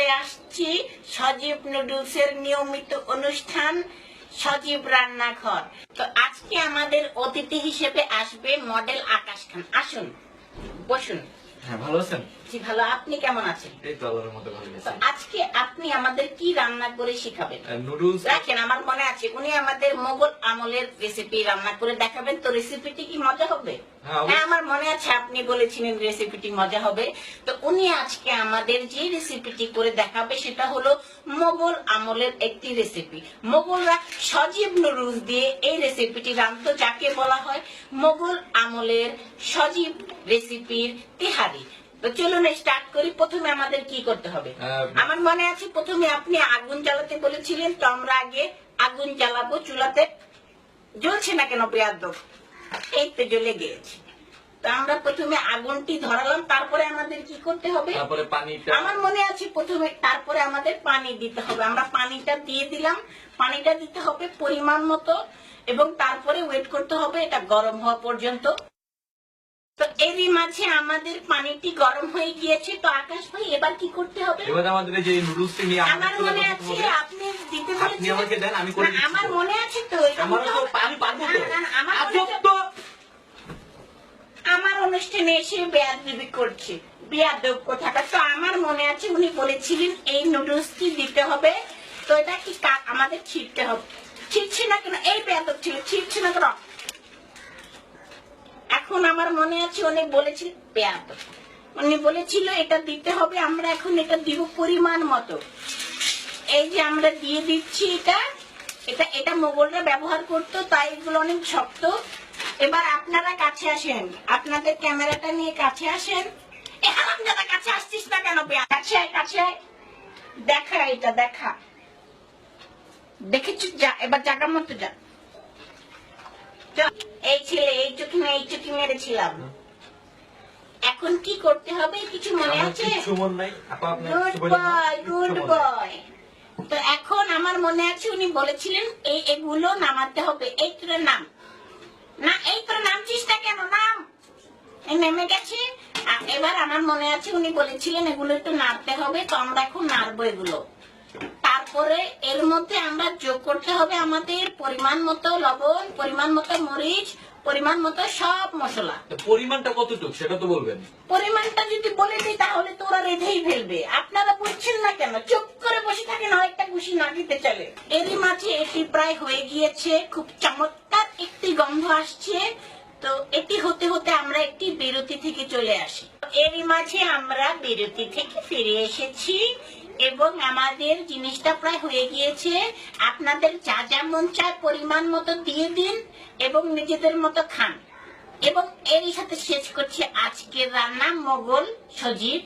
চলে আসছি সজীব নুডলসের নিয়মিত অনুষ্ঠান সজীব রান্নাঘর। তো আজকে আমাদের অতিথি হিসেবে আসবে মডেল আকাশ খান। আসুন, বসুন। হ্যাঁ, ভালো আছেন? জি ভালো, আপনি কেমন আছেন? এই তো আল্লাহর মধ্যে ভালো আছি। আজকে আপনি আমাদের কি রান্না করে শিখাবেন? নুডলস। দেখেন, আমার মনে আছে উনি আমাদের মোগল আমলের রেসিপি রান্না করে দেখাবেন। তো রেসিপিটি কি মজা হবে? হ্যাঁ, আমার মনে আছে আপনি বলেছিলেন রেসিপিটি মজা হবে। তো উনি আজকে আমাদের যে রেসিপিটি করে দেখাবে সেটা হলো মোগল আমলের একটি রেসিপি। মোগলরা সজীব নুডলস দিয়ে এই রেসিপিটি রান্নত, যাকে বলা হয় মোগল আমলের সজীব রেসিপির তেহারি। তো চলুন স্টার্ট করি। প্রথমে আমাদের কি করতে হবে? আমার মনে আছে প্রথমে আপনি আগুন জ্বালাতে বলেছিলেন, তো আমরা আগে আগুন জ্বালাবো চুলাতে। জ্বলছে না কেন বেয়াদব? এই তো জ্বলে গিয়েছে। তো আমরা প্রথমে আগুনটি ধরালাম, তারপরে আমাদের কি করতে হবে? তারপরে পানিটা, আমার মনে আছে প্রথমে, তারপরে আমাদের পানি দিতে হবে। আমরা পানিটা দিয়ে দিলাম। পানিটা দিতে হবে পরিমাণ মতো এবং তারপরে ওয়েট করতে হবে এটা গরম হওয়া পর্যন্ত। তো এরই মাঝে আমাদের পানিটি গরম হয়ে গিয়েছে। তো আকাশ ভাই, এবার কি করতে হবে? এবার আমাদের যে নুডলসটি নিয়ে আমার মনে আছে আপনি দিতে বলেছিলেন। আপনি আমাকে দেন, আমি করে দিচ্ছি। আমার মনে আছে তো, আমার তো আমি পারবো তো। আমার অনুষ্ঠানে এসে বেয়াদবি করছে, বেয়াদব কথাটা। তো আমার মনে আছে উনি বলেছিলেন এই নুডলসটি দিতে হবে। তো এটা কি আমাদের ছিটতে হবে? ছিটছে না কেন? এই বেয়াদব ছিল, ছিটছে না কেন? এখন আমার মনে আছে উনি বলেছিল, বেয়াদব, উনি বলেছিল এটা দিতে হবে। আমরা এখন এটা দিব পরিমাণ মতো। এই যে আমরা দিয়ে দিচ্ছি এটা। এটা এটা মোগলরা ব্যবহার করতো, তাই এগুলো অনেক শক্ত। এবার আপনারা কাছে আসেন, আপনাদের ক্যামেরাটা নিয়ে কাছে আসেন। হারামজাদা, কাছে আসছিস না কেন? কাছে আয়, কাছে আয়, দেখা এটা দেখা। দেখেছি, যা এবার জায়গা মতো যা। এই ছেলে, এই চোখে মেরেছিলাম। এখন কি করতে হবে কিছু মনে আছে? Good boy, good boy. তো এখন আমার মনে আছে উনি বলেছিলেন এগুলো নামাতে হবে। এই তোর নাম না, এই তোর নামছিস না কেন? নাম। নেমে গেছে। এবার আমার মনে আছে উনি বলেছিলেন এগুলো একটু নাড়তে হবে। তো আমরা এখন নাড়বো এগুলো। তারপরে এর মধ্যে আমরা যোগ করতে হবে আমাদের পরিমাণ মতো লবণ, পরিমাণ মতো মরিচ, পরিমাণ মতো সব মশলা। পরিমাণটা কতটুকু সেটা তো বলবেন। পরিমাণটা যদি বলে দিই তাহলে তো ওরা রেঁধেই ফেলবে। আপনারা বুঝছেন না কেন? চুপ করে বসে থাকেন, আরেকটা খুশি না দিতে চলে। এরই মাঝে এটি প্রায় হয়ে গিয়েছে। খুব চমৎকার একটি গন্ধ আসছে। তো এটি হতে হতে আমরা একটি বিরতি থেকে চলে আসি। এরই মাঝে আমরা বিরতি থেকে ফিরে এসেছি এবং আমাদের জিনিসটা প্রায় হয়ে গিয়েছে। আপনাদের যা যা মন চায় পরিমাণ মতো দিয়ে দিন এবং নিজেদের মতো খান। এবং এরই সাথে শেষ করছি আজকের রান্না মোগল সজীব।